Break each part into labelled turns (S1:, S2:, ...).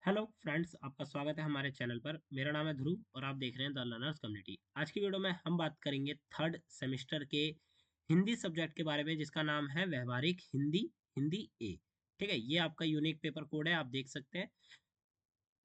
S1: Hello friends, आपका स्वागत है हमारे चैनल पर। मेरा नाम है ध्रुव और आप देख रहे हैं द लर्नर्स कम्युनिटी। आज की वीडियो में हम बात करेंगे थर्ड सेमेस्टर के हिंदी सब्जेक्ट के बारे में, जिसका नाम है व्यवहारिक हिंदी, हिंदी ए। ठीक है, ये आपका यूनिक पेपर कोड है, आप देख सकते हैं।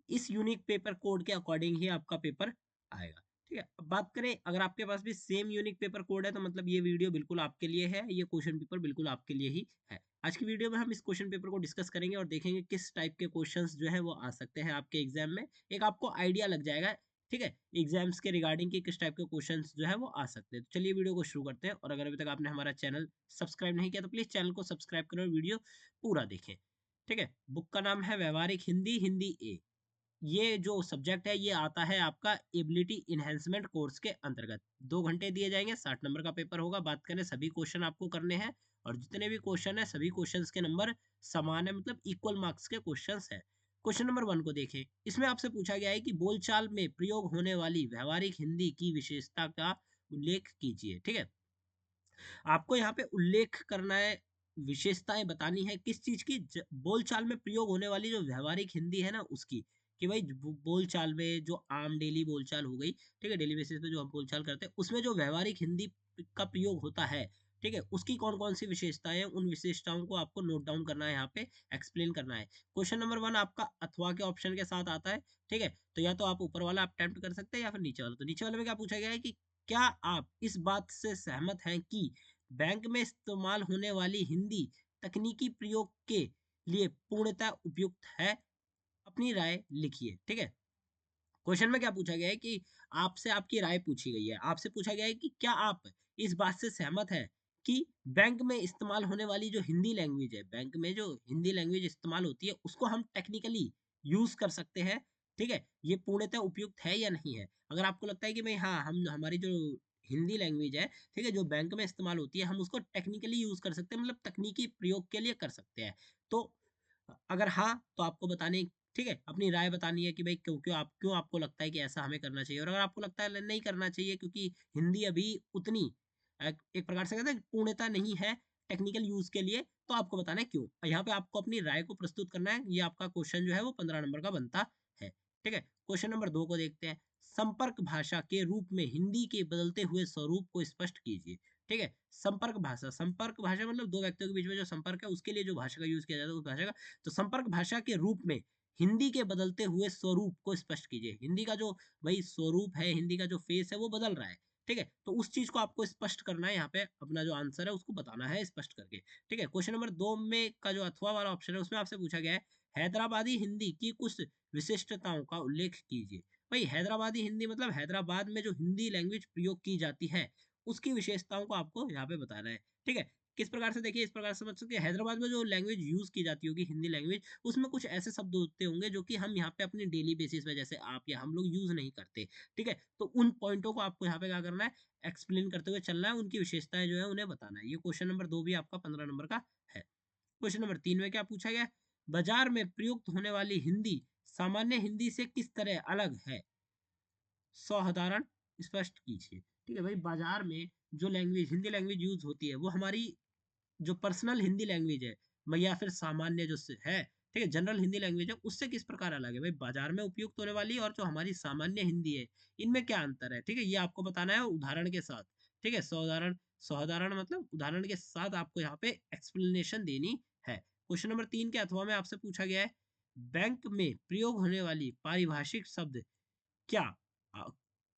S1: इस यूनिक पेपर कोड के अकॉर्डिंग ही आपका पेपर आएगा। ठीक है, अब बात करें, अगर आपके पास भी सेम यूनिक पेपर कोड है तो मतलब ये वीडियो बिल्कुल आपके लिए है, ये क्वेश्चन पेपर बिल्कुल आपके लिए ही है। आज की वीडियो में हम इस क्वेश्चन पेपर को डिस्कस करेंगे और देखेंगे किस टाइप के क्वेश्चंस जो है वो आ सकते हैं आपके एग्जाम में। एक आपको आइडिया लग जाएगा, ठीक है, एग्जाम्स के रिगार्डिंग की किस टाइप के क्वेश्चंस जो है वो आ सकते हैं। तो चलिए वीडियो को शुरू करते हैं, और अगर अभी तक आपने हमारा चैनल सब्सक्राइब नहीं किया तो प्लीज चैनल को सब्सक्राइब करें और वीडियो पूरा देखें। ठीक है, बुक का नाम है व्यवहारिक हिंदी, हिंदी ए। ये जो सब्जेक्ट है ये आता है आपका एबिलिटी इनहेंसमेंट कोर्स के अंतर्गत। 2 घंटे दिए जाएंगे, 60 नंबर का पेपर होगा। बात करें, सभी क्वेश्चन आपको करने हैं, और जितने भी क्वेश्चन है सभी क्वेश्चंस के नंबर समान है, मतलब इक्वल मार्क्स के क्वेश्चंस है। क्वेश्चन नंबर 1 को देखें। इसमें आपसे पूछा गया है कि बोलचाल में प्रयोग होने वाली व्यवहारिक हिंदी की विशेषता का उल्लेख कीजिए। ठीक है, आपको यहाँ पे उल्लेख करना है, विशेषताएं बतानी है किस चीज की, बोलचाल में प्रयोग होने वाली जो व्यवहारिक हिंदी है ना उसकी। कि भाई बोलचाल में जो आम डेली बोलचाल हो गई, ठीक है, डेली बेसिस पे जो हम बोलचाल करते हैं उसमें जो व्यवहारिक हिंदी का प्रयोग होता है, ठीक है, उसकी कौन कौन सी विशेषताएं हैं, उन विशेषताओं को आपको नोट डाउन करना है, यहाँ पे एक्सप्लेन करना है। क्वेश्चन नंबर 1 आपका अथवा के ऑप्शन के साथ आता है। ठीक है, तो या तो आप ऊपर वाला अटेम्प्ट कर सकते हैं या फिर नीचे वाला। तो नीचे वाले में क्या पूछा गया है कि क्या आप इस बात से सहमत हैं कि बैंक में इस्तेमाल होने वाली हिंदी तकनीकी प्रयोग के लिए पूर्णतः उपयुक्त है? अपनी राय लिखिए। ठीक है, क्वेश्चन में क्या पूछा गया है कि आपसे आपकी राय पूछी गई है। आपसे पूछा गया है कि क्या आप इस बात से सहमत है कि बैंक में इस्तेमाल होने वाली जो हिंदी लैंग्वेज है, बैंक में जो हिंदी लैंग्वेज इस्तेमाल होती है उसको हम टेक्निकली यूज कर सकते हैं। ठीक है, ये पूर्णतः उपयुक्त है या नहीं है। अगर आपको लगता है कि भाई हाँ, हम हमारी जो हिंदी लैंग्वेज है, ठीक है, जो बैंक में इस्तेमाल होती है, हम उसको टेक्निकली यूज कर सकते हैं, मतलब तकनीकी प्रयोग के लिए कर सकते हैं। तो अगर हाँ तो आपको बताने, ठीक है, अपनी राय बतानी है कि भाई क्यों आपको लगता है कि ऐसा हमें करना चाहिए। और अगर आपको लगता है नहीं करना चाहिए क्योंकि हिंदी अभी उतनी एक प्रकार से कहते हैं पूर्णता नहीं है टेक्निकल यूज के लिए, तो आपको बताना है क्यों। और यहाँ पे आपको अपनी राय को प्रस्तुत करना है। ये आपका क्वेश्चन जो है वो 15 नंबर का बनता है। ठीक है, क्वेश्चन नंबर 2 को देखते हैं। संपर्क भाषा के रूप में हिंदी के बदलते हुए स्वरूप को स्पष्ट कीजिए। ठीक है, संपर्क भाषा, संपर्क भाषा मतलब दो व्यक्तियों के बीच में जो संपर्क है उसके लिए जो भाषा का यूज किया जाता है उस भाषा का। तो संपर्क भाषा के रूप में हिंदी के बदलते हुए स्वरूप को स्पष्ट कीजिए। हिंदी का जो भाई स्वरूप है, हिंदी का जो फेस है वो बदल रहा है। ठीक है, तो उस चीज को आपको स्पष्ट करना है, यहाँ पे अपना जो आंसर है उसको बताना है स्पष्ट करके। ठीक है, क्वेश्चन नंबर 2 में का जो अथवा वाला ऑप्शन है उसमें आपसे पूछा गया है हैदराबादी हिंदी की कुछ विशिष्टताओं का उल्लेख कीजिए। भाई हैदराबादी हिंदी मतलब हैदराबाद में जो हिंदी लैंग्वेज प्रयोग की जाती है उसकी विशेषताओं को आपको यहाँ पे बताना है। ठीक है, किस प्रकार से, देखिए इस प्रकार से समझ सकते हैं, हैदराबाद में जो लैंग्वेज यूज की जाती होगी हिंदी लैंग्वेज, उसमें कुछ ऐसे शब्द होते होंगे जो कि हम यहाँ पे अपनी डेली बेसिस पे जैसे आप या हम लोग यूज नहीं करते। ठीक है, तो उन पॉइंटों को आपको यहाँ पे क्या करना है, एक्सप्लेन करते हुए चलना है, उनकी विशेषताएं जो है उन्हें बताना है। ये क्वेश्चन नंबर 2 भी आपका 15 नंबर का है। क्वेश्चन नंबर 3 में क्या पूछा गया है, बाजार में प्रयुक्त होने वाली हिंदी सामान्य हिंदी से किस तरह अलग है, साधारण स्पष्ट कीजिए। ठीक है भाई, बाजार में जो लैंग्वेज हिंदी लैंग्वेज यूज होती है वो हमारी जो पर्सनल हिंदी लैंग्वेज है, या फिर सामान्य जो है, ठीक है, जनरल हिंदी लैंग्वेज है, उससे किस प्रकार अलग है। भाई बाजार में उपयुक्त होने वाली और जो हमारी सामान्य हिंदी है, इनमें क्या अंतर है। ठीक है, ये आपको बताना है उदाहरण के साथ। ठीक है, साधारण, साधारण मतलब उदाहरण के साथ आपको यहाँ पे एक्सप्लेनेशन देनी है। क्वेश्चन नंबर 3 के अथवा में आपसे पूछा गया है बैंक में प्रयोग होने वाली पारिभाषिक शब्द क्या अ,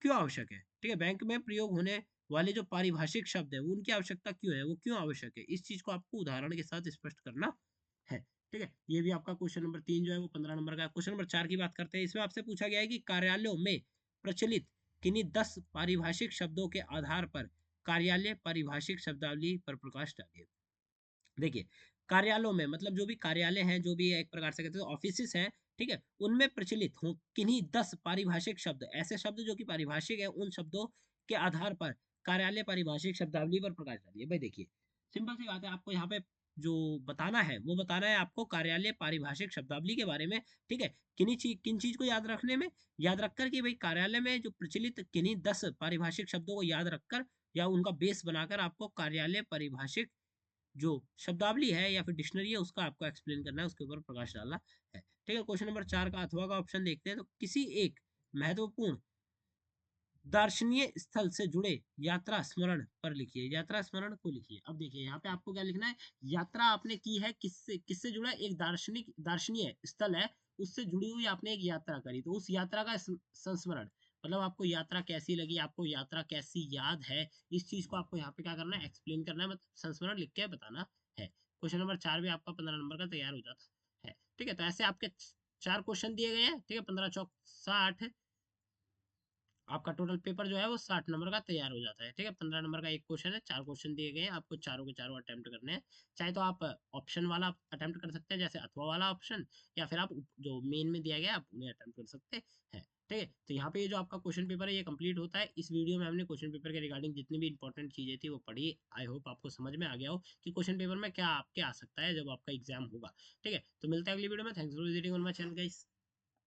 S1: क्यों आवश्यक है। ठीक है, बैंक में प्रयोग होने वाले जो पारिभाषिक शब्द है वो उनकी आवश्यकता क्यों है, वो क्यों आवश्यक है, इस चीज को आपको उदाहरण के साथ स्पष्ट करना है। ठीक है, ये भी आपका क्वेश्चन नंबर 3 जो है वो 15 नंबर का है। क्वेश्चन नंबर 4 की बात करते हैं। इसमें आपसे पूछा गया है कि कार्यालयों में प्रचलित किन्हीं 10 पारिभाषिक शब्दों के आधार पर कार्यालय पारिभाषिक शब्दावली पर प्रकाश डालिए। देखिए, कार्यालयों में मतलब जो भी कार्यालय हैं, जो भी एक प्रकार से कहते हैं ऑफिसेस हैं, ठीक है, उनमें प्रचलित हो किन्हीं 10 पारिभाषिक शब्द, ऐसे शब्द जो कि पारिभाषिक है, उन शब्दों के आधार पर कार्यालय पारिभाषिक शब्दावली पर प्रकाश डालिए। भाई देखिए, सिंपल सी बात है, आपको यहाँ पे जो बताना है वो बताना है आपको कार्यालय पारिभाषिक शब्दावली के बारे में। ठीक है, किन चीज को याद रखने में, याद रखकर कि भाई कार्यालय में जो प्रचलित किन्हीं 10 पारिभाषिक शब्दों को याद रखकर या उनका बेस बनाकर आपको कार्यालय पारिभाषिक जो शब्दावली है या फिर डिक्शनरी है उसका आपको एक्सप्लेन करना है, उसके ऊपर प्रकाश डालना है। ठीक है, क्वेश्चन नंबर 4 का अथवा का ऑप्शन देखते हैं। तो किसी एक महत्वपूर्ण दर्शनीय स्थल से जुड़े यात्रा स्मरण पर लिखिए, यात्रा स्मरण को लिखिए। अब देखिए यहाँ पे आपको क्या लिखना है, यात्रा आपने की है किससे, किससे जुड़ा, एक दार्शनिक दर्शनीय स्थल है, उससे जुड़ी हुई आपने एक यात्रा करी, तो उस यात्रा का संस्मरण, मतलब आपको यात्रा कैसी लगी, आपको यात्रा कैसी याद है, इस चीज को आपको यहाँ पे क्या करना है, एक्सप्लेन करना है, मतलब संस्मरण लिख के बताना है। क्वेश्चन नंबर 4 भी आपका 15 नंबर का तैयार हो जाता है। ठीक है, तो ऐसे आपके 4 क्वेश्चन दिए गए हैं। ठीक है, 15 चौक 60, आपका टोटल पेपर जो है वो 60 नंबर का तैयार हो जाता है। ठीक है, 15 नंबर का एक क्वेश्चन है, 4 क्वेश्चन दिए गए हैं, आपको चारों के चारों अटेम्प्ट करने हैं। चाहे तो आप ऑप्शन वाला अटेम्प्ट कर सकते हैं, जैसे अथवा वाला ऑप्शन, या फिर आप जो मेन में दिया गया आप उन्हें अटेम्प्ट कर सकते हैं। ठीक है, तो यहाँ पे ये जो आपका क्वेश्चन पेपर है ये कंप्लीट होता है। इस वीडियो में हमने क्वेश्चन पेपर के रिगार्डिंग जितनी भी इंपॉर्टेंट चीजें थी वो पढ़ी। आई होप आपको समझ में आ गया हो कि क्वेश्चन पेपर में क्या आपके आ सकता है जब आपका एग्जाम होगा। ठीक है, तो मिलता है अगली वीडियो में। Thanks for visiting on my channel guys.